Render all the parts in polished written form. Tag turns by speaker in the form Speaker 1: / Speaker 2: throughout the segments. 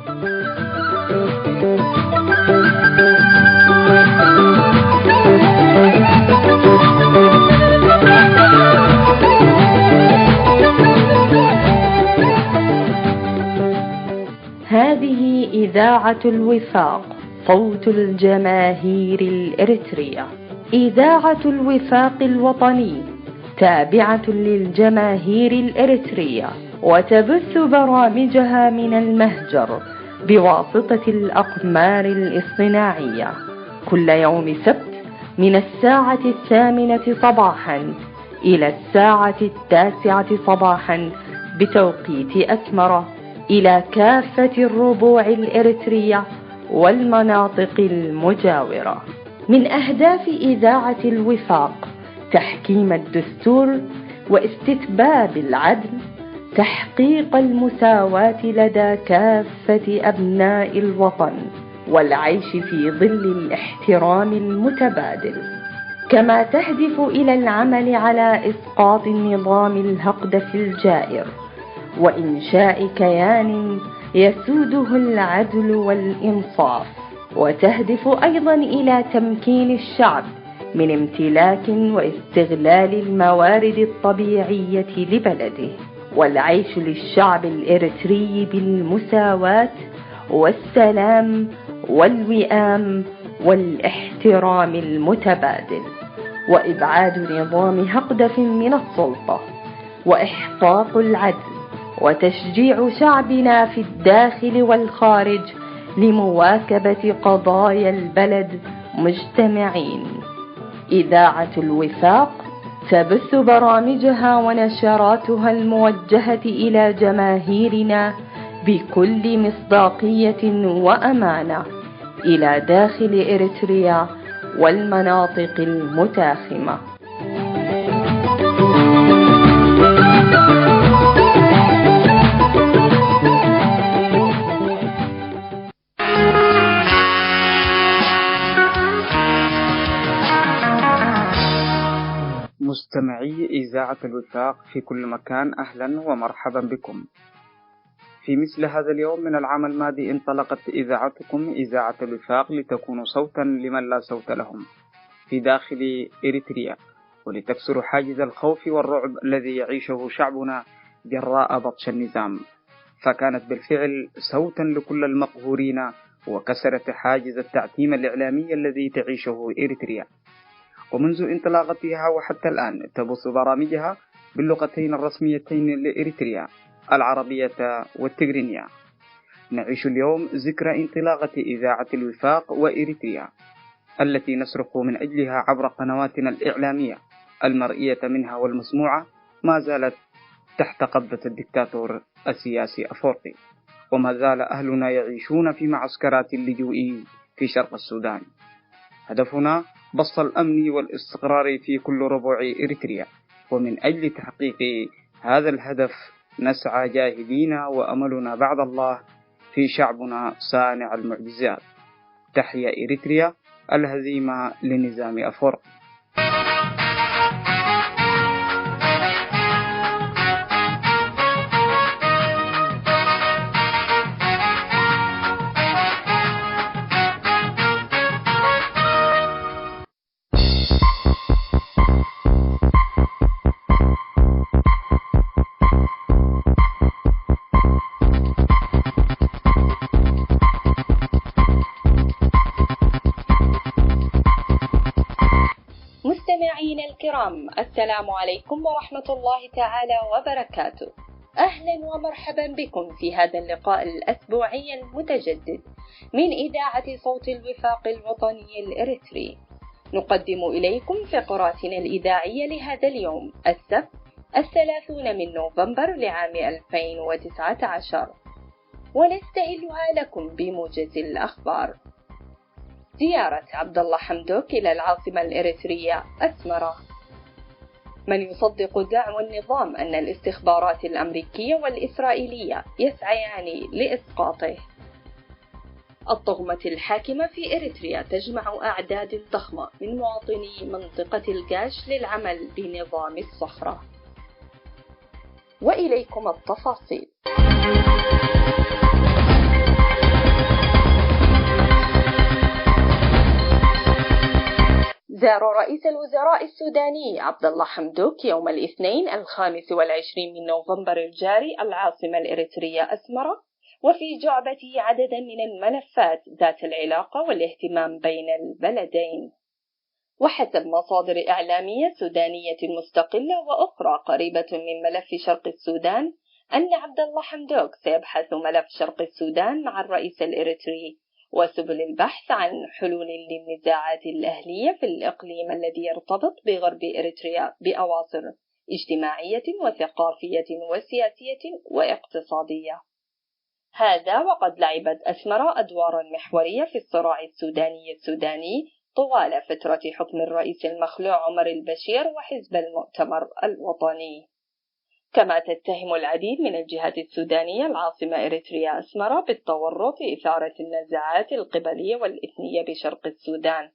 Speaker 1: هذه إذاعة الوفاق، صوت الجماهير الإريترية. إذاعة الوفاق الوطني تابعة للجماهير الإريترية، وتبث برامجها من المهجر بواسطة الأقمار الاصطناعية كل يوم سبت من 8:00 صباحا إلى 9:00 صباحا بتوقيت أسمرة، إلى كافة الربوع الإريترية والمناطق المجاورة. من أهداف إذاعة الوفاق تحكيم الدستور واستتباب العدل، تحقيق المساواة لدى كافة أبناء الوطن، والعيش في ظل الاحترام المتبادل، كما تهدف إلى العمل على إسقاط النظام الهقدس الجائر وإنشاء كيان يسوده العدل والإنصاف، وتهدف أيضا إلى تمكين الشعب من امتلاك واستغلال الموارد الطبيعية لبلده، والعيش للشعب الإريتري بالمساواة والسلام والوئام والاحترام المتبادل، وإبعاد نظام هقدس من السلطة، وإحقاق العدل، وتشجيع شعبنا في الداخل والخارج لمواكبة قضايا البلد مجتمعين. إذاعة الوفاق تبث برامجها ونشراتها الموجهة إلى جماهيرنا بكل مصداقية وأمانة إلى داخل إريتريا والمناطق المتاخمة.
Speaker 2: مستمعي إذاعة الوفاق في كل مكان، أهلا ومرحبا بكم. في مثل هذا اليوم من العام الماضي انطلقت إذاعتكم إذاعة الوفاق لتكون صوتا لمن لا صوت لهم في داخل إريتريا، ولتكسر حاجز الخوف والرعب الذي يعيشه شعبنا جراء بطش النظام، فكانت بالفعل صوتا لكل المقهورين، وكسرت حاجز التعتيم الإعلامي الذي تعيشه إريتريا. ومنذ انطلاقتها وحتى الآن تبث برامجها باللغتين الرسميتين لإريتريا، العربية والتجرينية. نعيش اليوم ذكرى انطلاقة إذاعة الوفاق وإريتريا التي نصرخ من أجلها عبر قنواتنا الإعلامية المرئية منها والمسموعة، ما زالت تحت قبضة الدكتاتور السياسي أفورقي، وما زال أهلنا يعيشون في معسكرات اللجوء في شرق السودان. هدفنا بسط الأمن والاستقرار في كل ربوع إريتريا، ومن أجل تحقيق هذا الهدف نسعى جاهدين، وأملنا بعد الله في شعبنا صانع المعجزات. تحيا إريتريا، الهزيمة لنظام أفورقي.
Speaker 1: مستمعين الكرام، السلام عليكم ورحمة الله تعالى وبركاته. أهلا ومرحبا بكم في هذا اللقاء الأسبوعي المتجدد من إذاعة صوت الوفاق الوطني الإريتري. نقدم إليكم فقراتنا الإذاعية لهذا اليوم السبت 30 من نوفمبر لعام 2019، ونستهلها لكم بموجز الأخبار. زيارة عبد الله حمدوك إلى العاصمة الإريترية أسمرة. من يصدق دعوى النظام أن الاستخبارات الأمريكية والإسرائيلية يسعيان لإسقاطه. الطغمة الحاكمة في إريتريا تجمع أعداد ضخمة من مواطني منطقة الجاش للعمل بنظام الصخرة. وإليكم التفاصيل. إنذار رئيس الوزراء السوداني عبد الله حمدوك يوم الاثنين 25 من نوفمبر الجاري العاصمة الإريترية أسمرة، وفي جعبته عددا من الملفات ذات العلاقة والاهتمام بين البلدين. وحسب مصادر إعلامية سودانية مستقلة وأخرى قريبة من ملف شرق السودان، أن عبد الله حمدوك سيبحث ملف شرق السودان مع الرئيس الإريتري، وسبل البحث عن حلول للنزاعات الأهلية في الإقليم الذي يرتبط بغرب إريتريا بأواصر اجتماعية وثقافية وسياسية واقتصادية. هذا وقد لعبت أسمرة أدوارا محورية في الصراع السوداني طوال فترة حكم الرئيس المخلوع عمر البشير وحزب المؤتمر الوطني. كما تتهم العديد من الجهات السودانية العاصمة إريتريا أسمرة بالتورط في إثارة النزاعات القبلية والإثنية بشرق السودان.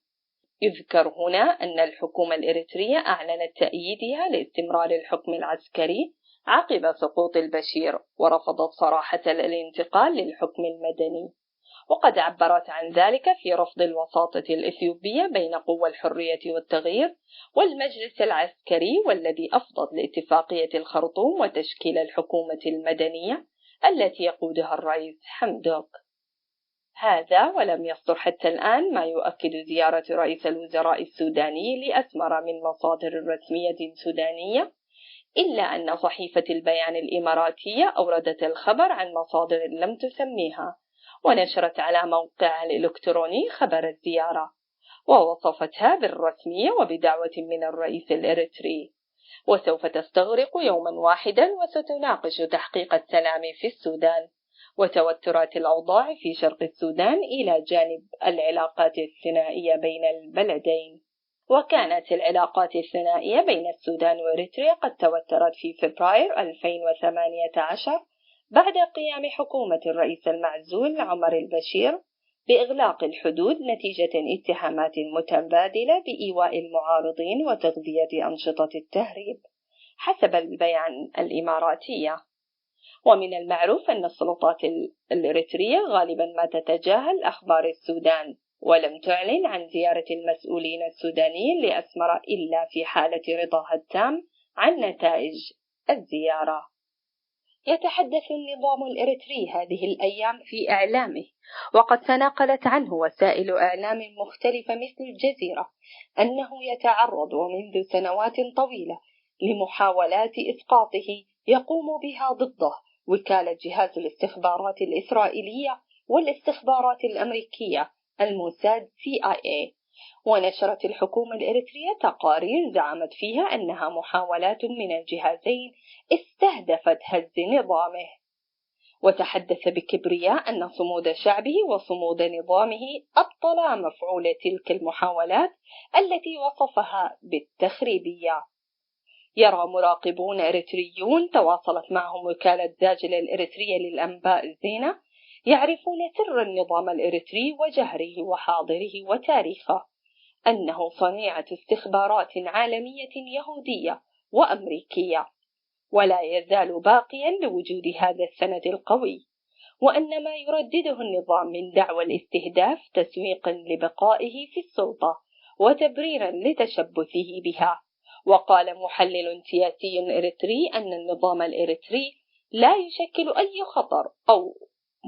Speaker 1: يذكر هنا أن الحكومة الإريترية أعلنت تأييدها لاستمرار الحكم العسكري عقب سقوط البشير، ورفضت صراحة الانتقال للحكم المدني، وقد عبرت عن ذلك في رفض الوساطة الإثيوبية بين قوى الحرية والتغيير والمجلس العسكري، والذي أفضت لاتفاقية الخرطوم وتشكيل الحكومة المدنية التي يقودها الرئيس حمدوك. هذا ولم يصدر حتى الآن ما يؤكد زيارة رئيس الوزراء السوداني لأسمرة من مصادر رسمية سودانية، إلا أن صحيفة البيان الإماراتية أوردت الخبر عن مصادر لم تسميها، ونشرت على موقعها الإلكتروني خبر الزيارة، ووصفتها بالرسمية وبدعوة من الرئيس الإريتري، وسوف تستغرق يوما واحدا وستناقش تحقيق السلام في السودان وتوترات الأوضاع في شرق السودان إلى جانب العلاقات الثنائية بين البلدين. وكانت العلاقات الثنائية بين السودان وإريتريا قد توترت في فبراير 2018 بعد قيام حكومة الرئيس المعزول عمر البشير بإغلاق الحدود نتيجة اتهامات متبادلة بإيواء المعارضين وتغذية أنشطة التهريب حسب البيان الإماراتية. ومن المعروف أن السلطات الإريترية غالبا ما تتجاهل أخبار السودان، ولم تعلن عن زيارة المسؤولين السودانيين لأسمرة إلا في حالة رضاها التام عن نتائج الزيارة. يتحدث النظام الإريتري هذه الأيام في إعلامه، وقد تناقلت عنه وسائل إعلام مختلفة مثل الجزيرة، أنه يتعرض منذ سنوات طويلة لمحاولات إسقاطه يقوم بها ضده وكالة جهاز الاستخبارات الإسرائيلية والاستخبارات الأمريكية الموساد CIA. ونشرت الحكومة الإريترية تقارير زعمت فيها أنها محاولات من الجهازين استهدفت هز نظامه، وتحدث بكبرياء أن صمود شعبه وصمود نظامه أبطلا مفعول تلك المحاولات التي وصفها بالتخريبية. يرى مراقبون إريتريون تواصلت معهم وكالة زاجل الإريترية للأنباء زينة يعرفون سر النظام الإريتري وجهره وحاضره وتاريخه، أنه صنيعة استخبارات عالمية يهودية وأمريكية، ولا يزال باقيا لوجود هذا السند القوي، وأن ما يردده النظام من دعوى الاستهداف تسويقا لبقائه في السلطة وتبريرا لتشبثه بها. وقال محلل سياسي إريتري أن النظام الإريتري لا يشكل أي خطر أو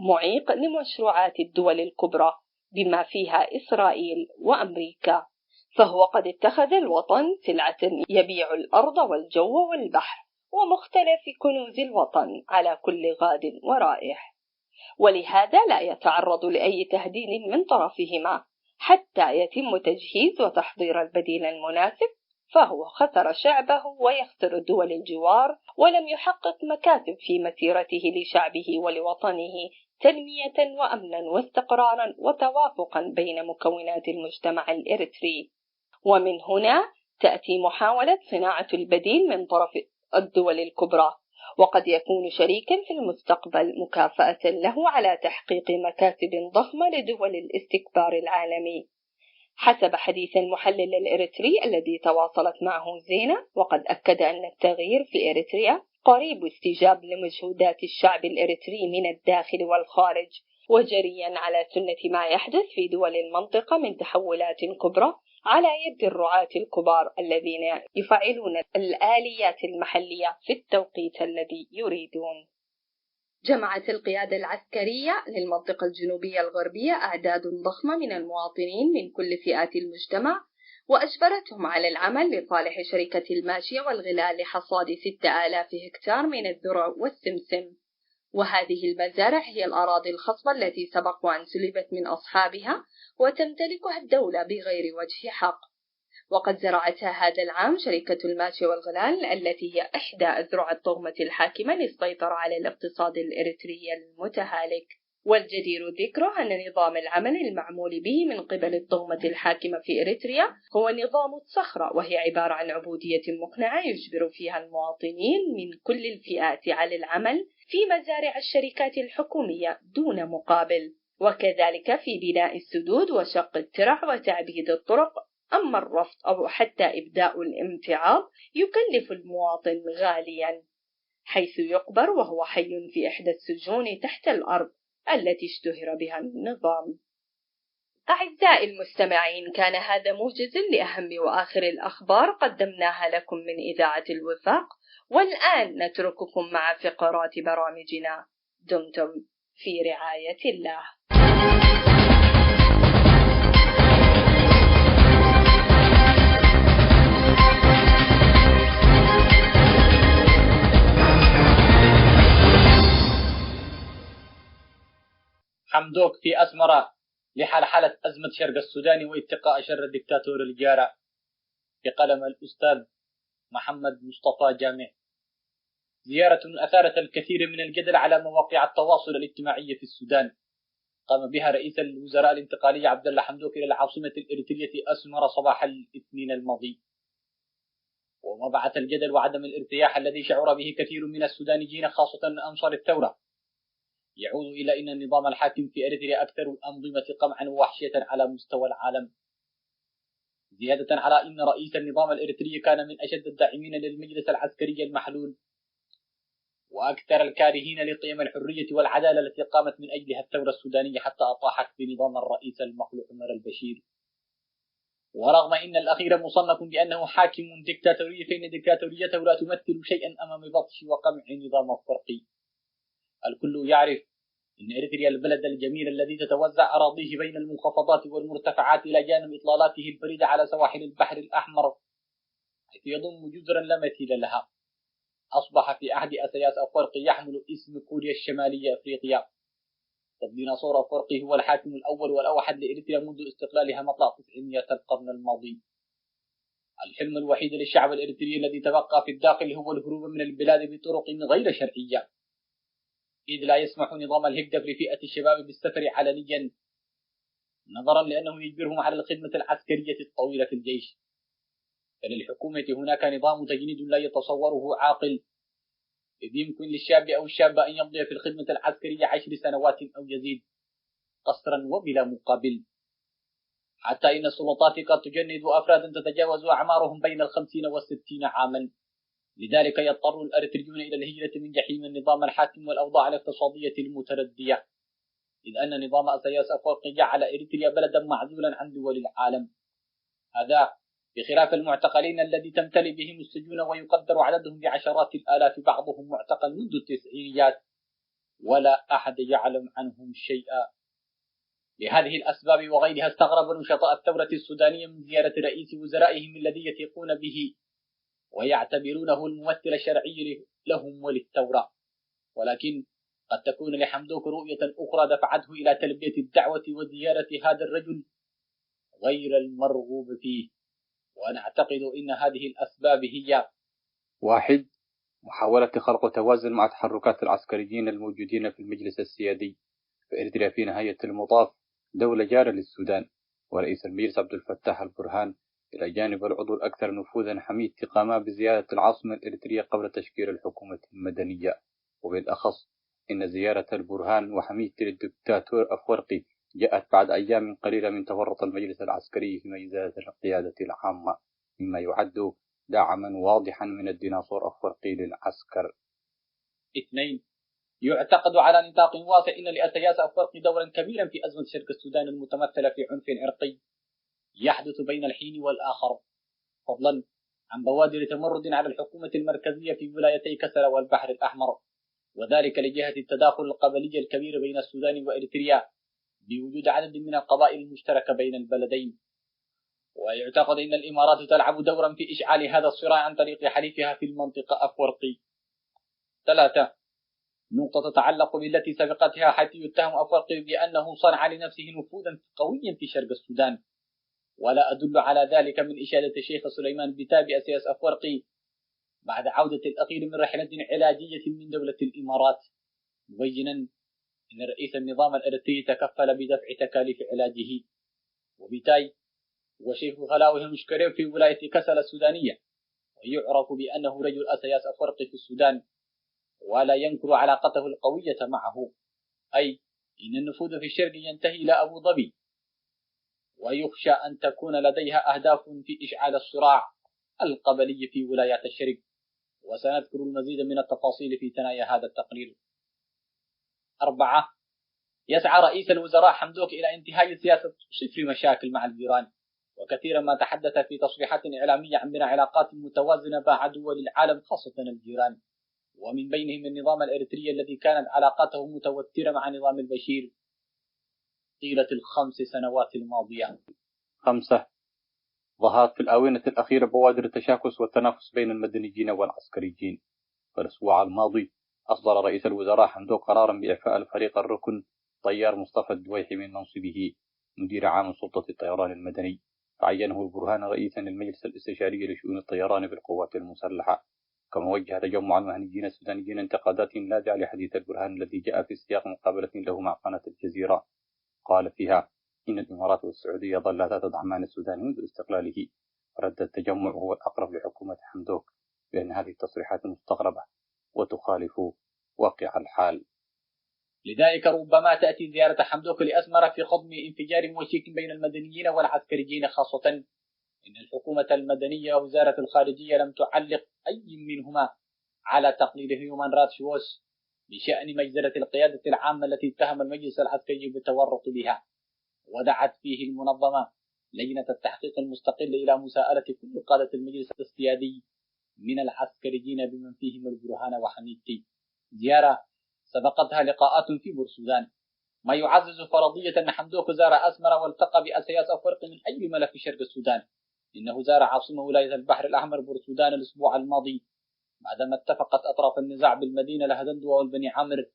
Speaker 1: معيق لمشروعات الدول الكبرى بما فيها إسرائيل وأمريكا، فهو قد اتخذ الوطن سلعة يبيع الأرض والجو والبحر ومختلف كنوز الوطن على كل غاد ورائح، ولهذا لا يتعرض لأي تهديد من طرفهما حتى يتم تجهيز وتحضير البديل المناسب، فهو خسر شعبه ويخسر دول الجوار، ولم يحقق مكاسب في مسيرته لشعبه ولوطنه تنمية وأمنا واستقرارا وتوافقا بين مكونات المجتمع الإريتري. ومن هنا تأتي محاولة صناعة البديل من طرف الدول الكبرى، وقد يكون شريكا في المستقبل مكافأة له على تحقيق مكاسب ضخمة لدول الاستكبار العالمي، حسب حديث المحلل الإريتري الذي تواصلت معه زينة. وقد أكد أن التغيير في إريتريا قريب استجاب لمجهودات الشعب الإريتري من الداخل والخارج، وجريا على سنة ما يحدث في دول المنطقة من تحولات كبرى على يد الرعاة الكبار الذين يفعلون الآليات المحلية في التوقيت الذي يريدون. جمعت القيادة العسكرية للمنطقة الجنوبية الغربية أعداد ضخمة من المواطنين من كل فئات المجتمع، وأجبرتهم على العمل لصالح شركة الماشية والغلال لحصاد 6000 هكتار من الذرة والسمسم. وهذه المزارع هي الأراضي الخصبة التي سبق وأن سلبت من أصحابها وتمتلكها الدولة بغير وجه حق، وقد زرعتها هذا العام شركة الماشية والغلال التي هي إحدى أذرع الطغمة الحاكمة للسيطرة على الاقتصاد الإريتري المتهالك. والجدير ذكره أن نظام العمل المعمول به من قبل الطغمة الحاكمة في إريتريا هو نظام الصخرة، وهي عبارة عن عبودية مقنعة يجبر فيها المواطنين من كل الفئات على العمل في مزارع الشركات الحكومية دون مقابل، وكذلك في بناء السدود وشق الترع وتعبيد الطرق. أما الرفض أو حتى إبداء الامتعاض يكلف المواطن غاليا، حيث يقبر وهو حي في إحدى السجون تحت الأرض التي اشتهر بها النظام. أعزائي المستمعين، كان هذا موجز لأهم وآخر الأخبار قدمناها لكم من إذاعة الوفاق، والآن نترككم مع فقرات برامجنا. دمتم في رعاية الله.
Speaker 3: حمدوك في أسمرة لحلحلة أزمة شرق السودان واتقاء شر الدكتاتور الجارع، بقلم الأستاذ محمد مصطفى جامع. زيارة أثارت الكثير من الجدل على مواقع التواصل الاجتماعي في السودان، قام بها رئيس الوزراء الانتقالي عبد الله حمدوك إلى العاصمة الإريترية أسمرة صباح الاثنين الماضي. ومبعث الجدل وعدم الارتياح الذي شعر به كثير من السودانيين خاصة أنصار الثورة يعود إلى أن النظام الحاكم في إريتريا أكثر الأنظمة قمعا ووحشية على مستوى العالم، زيادة على أن رئيس النظام الإريتري كان من أشد الداعمين للمجلس العسكري المحلول وأكثر الكارهين لقيم الحرية والعدالة التي قامت من أجلها الثورة السودانية حتى أطاحت بنظام الرئيس المخلوع عمر البشير. ورغم أن الأخير مصنف بأنه حاكم ديكتاتوري، فإن ديكتاتوريته لا تمثل شيئا أمام بطش وقمع نظام الفرقي. الكل يعرف إن إريتريا البلد الجميل الذي تتوزع أراضيه بين المنخفضات والمرتفعات إلى جانب إطلالاته الفريدة على سواحل البحر الأحمر، حيث يضم جزرا لا مثيل لها، أصبح في عهد أسياس أفورقي يحمل اسم كوريا الشمالية أفريقيا. الديناصور أفورقي هو الحاكم الأول والأوحد لإريتريا منذ استقلالها مطلع 900 القرن الماضي. الحلم الوحيد للشعب الإريتري الذي تبقى في الداخل هو الهروب من البلاد بطرق غير شرعية، إذ لا يسمح نظام الهجدف لفئة الشباب بالسفر علنيا، نظرا لأنه يجبرهم على الخدمة العسكرية الطويلة في الجيش. فللحكومة هناك نظام تجنيد لا يتصوره عاقل، إذ يمكن للشاب أو الشابة أن يمضي في الخدمة العسكرية 10 سنوات أو يزيد قسرا وبلا مقابل، حتى إن السلطات قد تجند أفرادا تتجاوز أعمارهم بين 50 و60 عاما. لذلك يضطر الأريتريون إلى الهجرة من جحيم النظام الحاكم والأوضاع الاقتصادية المتردية، إذ أن نظام أسياس أفورقي جعل إريتريا بلدا معزولا عن دول العالم، هذا بخلاف المعتقلين الذي تمتلئ بهم السجون ويقدر عددهم بعشرات الآلاف، بعضهم معتقل منذ التسعينيات ولا أحد يعلم عنهم شيئا. لهذه الأسباب وغيرها استغرب نشطاء الثورة السودانية من زيارة رئيس وزرائهم الذي يثقون به ويعتبرونه الممثل الشرعي لهم وللثورة، ولكن قد تكون لحمدوك رؤية أخرى دفعته إلى تلبية الدعوة وزيارة هذا الرجل غير المرغوب فيه. وأنا أعتقد أن هذه الأسباب هي: 1. محاولة خلق توازن مع تحركات العسكريين الموجودين في المجلس السيادي، فإريتريا في نهاية المطاف دولة جارة للسودان، ورئيس المجلس عبد الفتاح البرهان إلى جانب العضو الأكثر نفوذا حميد قاما بزيارة العاصمة الإريترية قبل تشكيل الحكومة المدنية. وبالأخص إن زيارة البرهان وحميد للدكتاتور أفورقي جاءت بعد أيام قليلة من تورط المجلس العسكري في ميزات القيادة العامة، مما يعد دعما واضحا من الديناصور أفورقي للعسكر. 2. يعتقد على نطاق واسع أن لأسياس أفورقي دورا كبيرا في أزمة شرق السودان المتمثلة في عنف عرقي، يحدث بين الحين والآخر، فضلا عن بوادر تمرد على الحكومة المركزية في ولايتي كسلا والبحر الأحمر، وذلك لجهة التداخل القبلي الكبير بين السودان وإريتريا بوجود عدد من القبائل المشتركة بين البلدين. ويعتقد أن الإمارات تلعب دورا في إشعال هذا الصراع عن طريق حليفها في المنطقة أفورقي. 3. نقطة تتعلق بالتي سبقتها، حيث يتهم أفورقي بأنه صنع لنفسه نفوذا قويا في شرق السودان، ولا أدل على ذلك من إشادة الشيخ سليمان بتابع سياس أفورقي بعد عودة الأخير من رحلة علاجية من دولة الإمارات، مبينا أن رئيس النظام الإريتري تكفل بدفع تكاليف علاجه. وبالتالي هو شيخ خلاوي المشكرين في ولاية كسلا السودانية، ويعرف بأنه رجل أسياس أفورقي في السودان، ولا ينكر علاقته القوية معه، أي إن النفوذ في الشرق ينتهي إلى أبو ظبي، ويخشى أن تكون لديها أهداف في إشعال الصراع القبلي في ولايات الشرق، وسنذكر المزيد من التفاصيل في ثنايا هذا التقرير. 4. يسعى رئيس الوزراء حمدوك إلى انتهاء سياسة صفر مشاكل مع الجيران، وكثيرا ما تحدث في تصريحات إعلامية عن بناء علاقات متوازنة مع دول العالم خاصة الجيران، ومن بينهم النظام الإريتري الذي كانت علاقاته متوترة مع نظام البشير طيلة ال5 سنوات الماضية. 5. ظهرت في الآونة الأخيرة بوادر التشاكس والتنافس بين المدنيين والعسكريين. فالأسبوع الماضي أصدر رئيس الوزراء حمدوك قرارا بإعفاء الفريق الركن طيار مصطفى الدويحي من منصبه مدير عام سلطة الطيران المدني، فعينه البرهان رئيسا للمجلس الاستشاري لشؤون الطيران بالقوات المسلحة. كما وجه تجمع المهنيين السودانيين انتقادات لاذعة لحديث البرهان الذي جاء في سياق مقابلة له مع قناة الجزيرة، قال فيها إن الإمارات والسعودية ظلتا تدعمان السودان منذ استقلاله. رد التجمع هو الأقرب لحكومة حمدوك بأن هذه التصريحات مستغربة وتخالف واقع الحال. لذلك ربما تأتي زيارة حمدوك لأسمر في خضم انفجار وشيك بين المدنيين والعسكريين، خاصة إن الحكومة المدنية ووزارة الخارجية لم تعلق أي منهما على تقليد هيومان رايتس ووتش بشأن مجزرة القيادة العامة التي اتهم المجلس العسكري بالتورط بها، ودعت فيه المنظمة لجنة التحقيق المستقل إلى مساءلة كل قادة المجلس السيادي من العسكريين بمن فيهم البرهان وحميدتي. زيارة سبقتها لقاءات في بورسودان، ما يعزز فرضية أن حمدوك زار أسمر والتقى بأسياس أفريقيا من أي ملف شرق السودان. إنه زار عاصمة ولاية البحر الأحمر بورسودان الأسبوع الماضي بعدما اتفقت أطراف النزاع بالمدينة لهدندوة والبني عامر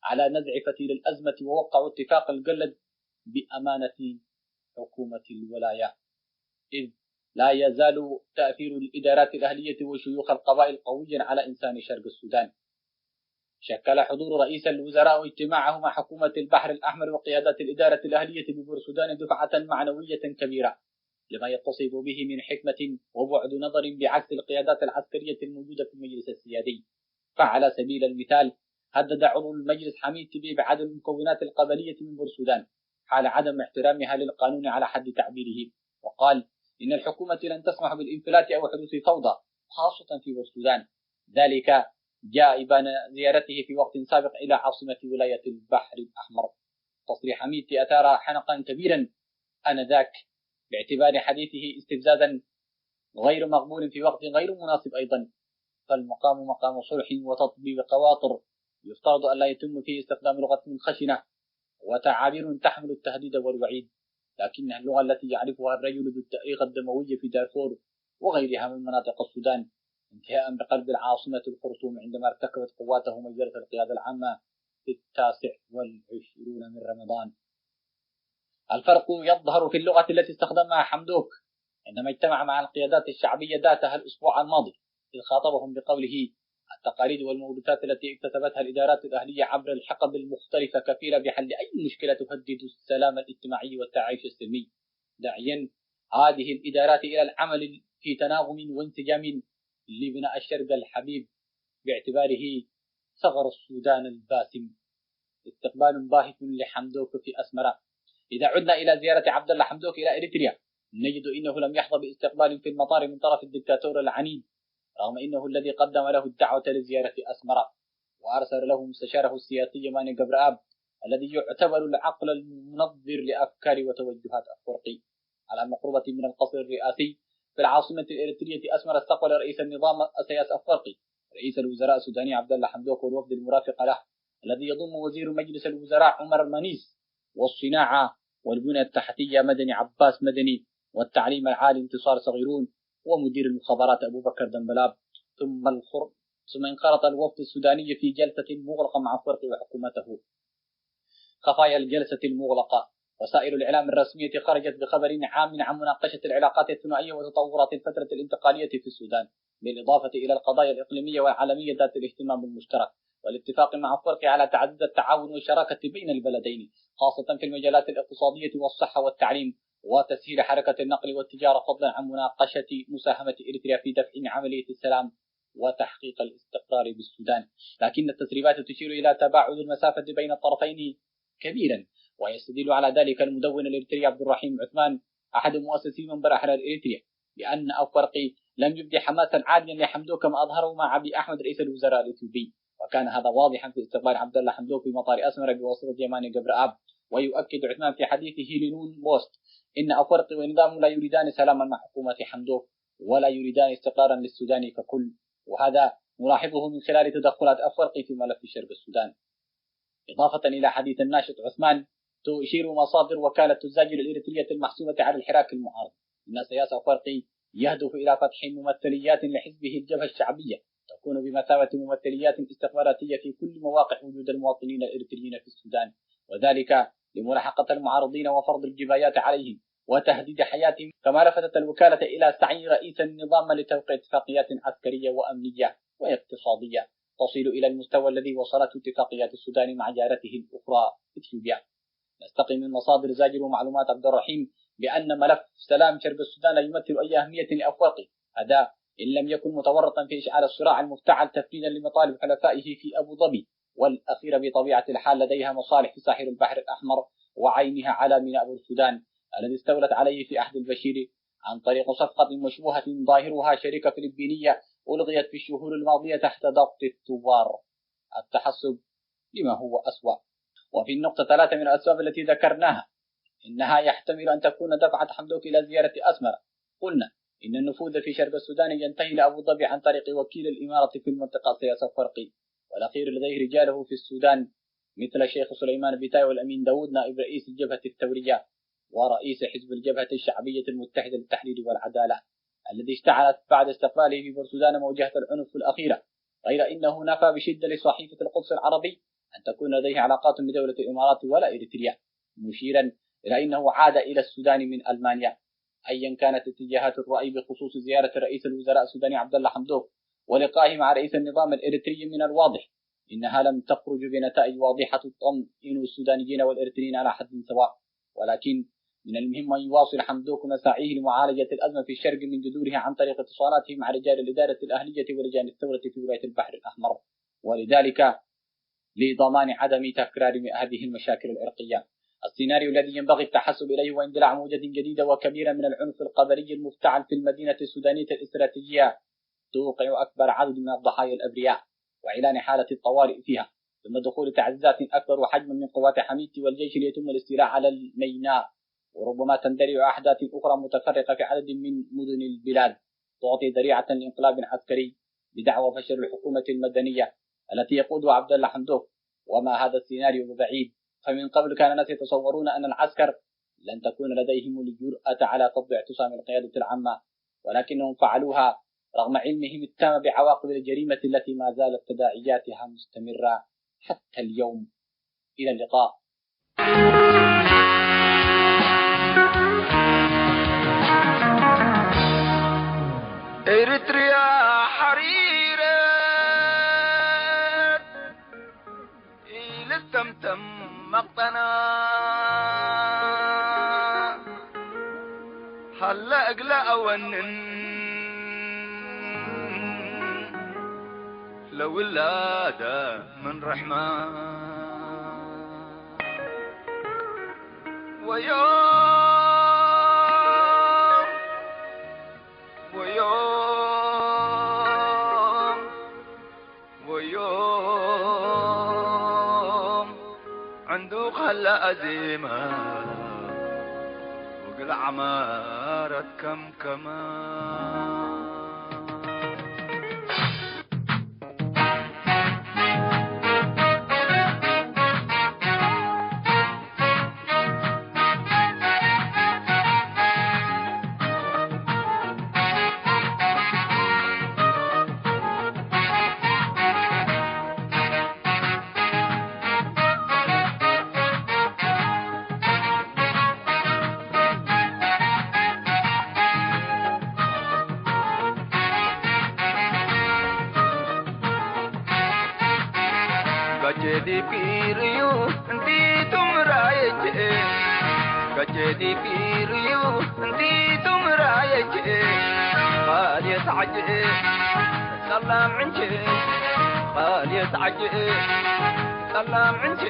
Speaker 3: على نزع فتيل الأزمة، ووقعوا اتفاق الجلد بأمانة حكومة الولاية، إذ لا يزال تأثير الإدارات الأهلية وشيوخ القبائل قويا على إنسان شرق السودان. شكل حضور رئيس الوزراء واجتماعه مع حكومة البحر الأحمر وقيادات الإدارة الأهلية ببورسودان دفعة معنوية كبيرة لما يتصف به من حكمة وبعد نظر بعكس القيادات العسكرية الموجودة في المجلس السيادي. فعلى سبيل المثال هدد عضو المجلس حميد تبي بعدد المكونات القبلية من بورسودان حال عدم احترامها للقانون على حد تعبيره، وقال إن الحكومة لن تسمح بالانفلات أو حدوث فوضى خاصة في بورسودان. ذلك جاء إبان زيارته في وقت سابق إلى عاصمة ولاية البحر الأحمر. تصريح حميدتي أثار حنقا كبيرا آنذاك باعتبار حديثه استفزازا غير مقبول في وقت غير مناسب أيضا، فالمقام مقام صلح وتطبيب خواطر، يفترض أن لا يتم فيه استخدام لغة خشنة وتعابير تحمل التهديد والوعيد، لكنها اللغة التي يعرفها الرجل ذو التاريخ الدموي في دارفور وغيرها من مناطق السودان، انتهاء بقلب العاصمة الخرطوم عندما ارتكبت قواته مجزرة القيادة العامة في 29 من رمضان. الفرق يظهر في اللغة التي استخدمها حمدوك عندما اجتمع مع القيادات الشعبية ذاتها الأسبوع الماضي، إذ خاطبهم بقوله: التقاليد والموروثات التي اكتسبتها الإدارات الأهلية عبر الحقب المختلفة كفيلة بحل أي مشكلة تهدد السلام الاجتماعي والتعايش السلمي، داعيا هذه الإدارات إلى العمل في تناغم وانسجام لبناء الشرق الحبيب باعتباره ثغر السودان الباسم. استقبال باهت لحمدوك في أسمرة. إذا عدنا إلى زيارة عبد الله حمدوك إلى إريتريا نجد إنه لم يحظى باستقبال في المطار من طرف الدكتاتور العنيد، رغم إنه الذي قدم له الدعوة لزيارة أسمرة، وأرسل له مستشاره السياسي ماني جبرآب الذي يعتبر العقل المنظر لأفكار وتوجهات أفريقي. على مقربة من القصر الرئاسي في العاصمة الإريترية أسمر استقبل رئيس النظام إسياس أفورقي رئيس الوزراء السوداني عبد الله حمدوك والوفد المرافق له الذي يضم وزير مجلس الوزراء عمر المنيس والصناعة والبنية التحتية مدني عباس مدني والتعليم العالي انتصار صغيرون ومدير المخابرات أبو بكر دنبلاب. ثم انخرط الوفد السوداني في جلسة مغلقة مع أفورقي وحكومته. خفايا الجلسة المغلقة: وسائل الإعلام الرسمية خرجت بخبر عام عن مناقشة العلاقات الثنائية وتطورات الفترة الانتقالية في السودان، بالإضافة إلى القضايا الإقليمية والعالمية ذات الاهتمام المشترك، والاتفاق مع أفورقي على تعزيز التعاون والشراكة بين البلدين، خاصة في المجالات الاقتصادية والصحة والتعليم، وتسهيل حركة النقل والتجارة، فضلا عن مناقشة مساهمة إريتريا في دفع عملية السلام وتحقيق الاستقرار بالسودان. لكن التسريبات تشير إلى تباعد المسافة بين الطرفين كبيرا، ويستدل على ذلك المدون الإريتري عبد الرحيم عثمان أحد مؤسسي منبر أحرار إريتريا بأن أفورقي لم يبدي حماسا عاليا لحمدوك كما أظهره مع أبي أحمد رئيس الوزراء الإثيوبي، وكان هذا واضحا في استقبال عبد الله حمدوك في مطار أسمر بواسطة يماني قبر آب. ويؤكد عثمان في حديثه لنون بوست إن أفورقي ونظامه لا يريدان سلاما مع حكومة حمدوك ولا يريدان استقرارا للسودان ككل، وهذا نلاحظه من خلال تدخلات أفورقي في ملف شرق السودان. إضافة إلى حديث الناشط عثمان، تشير مصادر وكالة الزاجل الإريترية المحسوبة على الحراك المعارض إن سياسة أفورقي يهدف إلى فتح ممثليات لحزبه الجبهة الشعبية تكون بمثابة ممثليات استخباراتية في كل مواقع وجود المواطنين الإريتريين في السودان، وذلك لملاحقة المعارضين وفرض الجبايات عليهم وتهديد حياتهم. كما لفتت الوكالة إلى سعي رئيس النظام لتوقيع اتفاقيات عسكرية وأمنية واقتصادية تصل إلى المستوى الذي وصلته اتفاقيات السودان مع جارته الأخرى إثيوبيا. نستقي من مصادر زاجر ومعلومات عبد الرحيم بأن ملف سلام شرق السودان لا يمثل أي أهمية لأفورقي، هذا إن لم يكن متورطا في إشعال الصراع المفتعل تفنيدا لمطالب حلفائه في أبو ظبي، والأخيرة بطبيعة الحال لديها مصالح في ساحل البحر الأحمر وعينها على ميناء السودان الذي استولت عليه في عهد البشير عن طريق صفقة مشبوهة ظاهرها شركة فلبينية ألغيت في الشهور الماضية تحت ضغط الثوار. التحسب لما هو أسوأ. وفي النقطة 3 من الأسباب التي ذكرناها إنها يحتمل أن تكون دفعت حمدوك إلى زيارة أسمر، قلنا إن النفوذ في شرق السودان ينتهي لأبو ظبي عن طريق وكيل الإمارة في المنطقة سياسة أفورقي، والأخير لديه رجاله في السودان مثل الشيخ سليمان بيتاي والأمين داود نائب رئيس الجبهة الثورية ورئيس حزب الجبهة الشعبية المتحدة للتحرير والعدالة الذي اشتعلت بعد استقلاله في بورسودان موجهة العنف الأخيرة، غير إنه نفى بشدة لصحيفة القدس العربي أن تكون لديه علاقات بدولة الإمارات ولا إريتريا، مشيرا إلى أنه عاد إلى السودان من ألمانيا. أيا كانت اتجاهات الرأي بخصوص زيارة رئيس الوزراء السوداني عبد الله حمدوك ولقائه مع رئيس النظام الإريتري، من الواضح إنها لم تخرج بنتائج واضحة تطمئن السودانيين والإريتريين على حد سواء، ولكن من المهم أن يواصل حمدوك مساعيه لمعالجة الأزمة في الشرق من جذورها عن طريق اتصالاته مع رجال الإدارة الأهلية ولجان الثورة في ولاية البحر الأحمر، ولذلك لضمان عدم تكرار هذه المشاكل العرقية. السيناريو الذي ينبغي التحسب إليه هو اندلاع موجة جديدة وكبيرة من العنف القبلي المفتعل في المدينة السودانية الاستراتيجية توقع أكبر عدد من الضحايا الأبرياء وإعلان حالة الطوارئ فيها، ثم دخول تعزيزات أكبر حجما من قوات حميدتي والجيش ليتم الاستيلاء على الميناء، وربما تندلع أحداث أخرى متفرقة في عدد من مدن البلاد تعطي ذريعة لانقلاب عسكري بدعوى فشل الحكومة المدنية التي يقودها عبد الله حمدوك. وما هذا السيناريو بعيد، فمن قبل كان الناس يتصورون أن العسكر لن تكون لديهم الجرأة على فض اعتصام القيادة العامة، ولكنهم فعلوها رغم علمهم التام بعواقب الجريمة التي ما زالت تداعياتها مستمرة حتى اليوم. إلى اللقاء.
Speaker 4: إريتريا حريرة إلى التمتم مقتنا هلا أقلع ونن لو الولادة من رحمن ويوم عنده خلا أزيمة قل عمارة كم كمان كجدي بيريو انتي تمرايج كجدي بيريو انتي تمرايج قال يتعجب سلام عنك قال يتعجب سلام عنك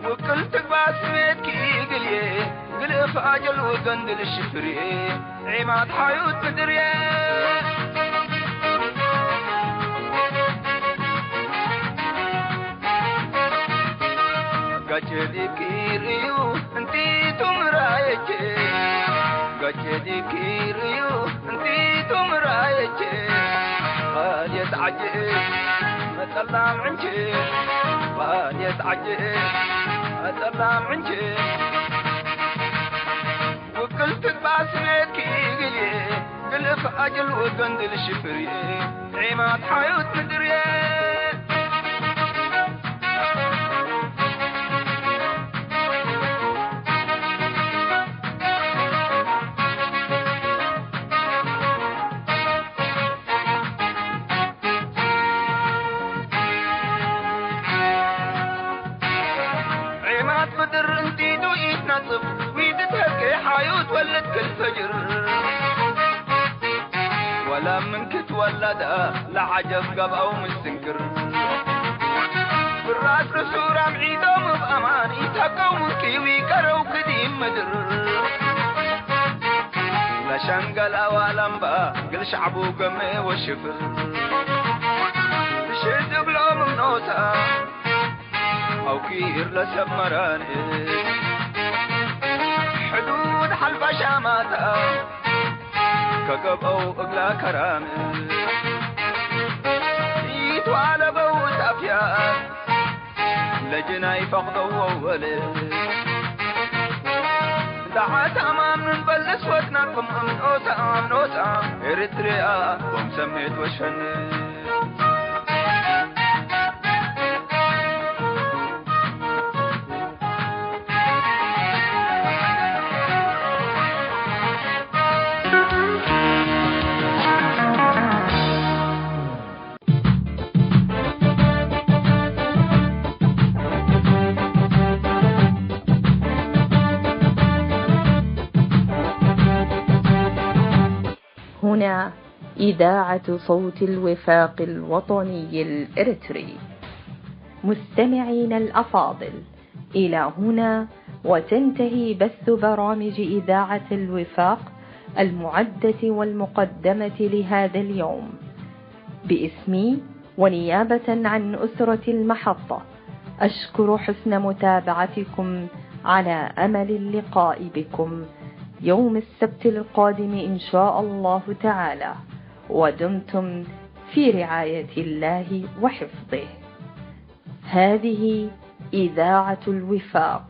Speaker 4: وكلتك باسميتكي قلي فاجل وقندل الشفري عماد حيوت بدريه كجدي كيريو انتي تمرايج كجدي كيريو انتي تمرايج قال يتعجب سلام عنك قال يتعجب سلام عنك وكلتك باسميتكي قلي فاجل وقندل الشفري عماد حيوت مدريه بدر انتي دويت نصب ويدتك حيوت ولدك الفجر ولا منك تولد لعجب قب او مستنكر بالراس رسورة معيدهم بأماني تقوا مكيوي كرو قديم مدر لشنقل اوالنبا قل شعبو قمي والشفر بشد بلو ممنوتا أو كير لسمراني حدود حلفة شاماتا كقب أو أقلا كرامي يتو على بوت أفيا لجناي فقضوا أولي دعات أمام نبلس وتنقم من أوتا إريتريا ومسميت وشني
Speaker 1: هنا إذاعة صوت الوفاق الوطني الإريتري. مستمعين الأفاضل، إلى هنا وتنتهي بث برامج إذاعة الوفاق المعدة والمقدمة لهذا اليوم. باسمي ونيابة عن أسرة المحطة أشكر حسن متابعتكم، على أمل اللقاء بكم يوم السبت القادم إن شاء الله تعالى، ودمتم في رعاية الله وحفظه. هذه إذاعة الوفاق،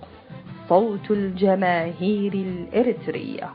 Speaker 1: صوت الجماهير الإريترية.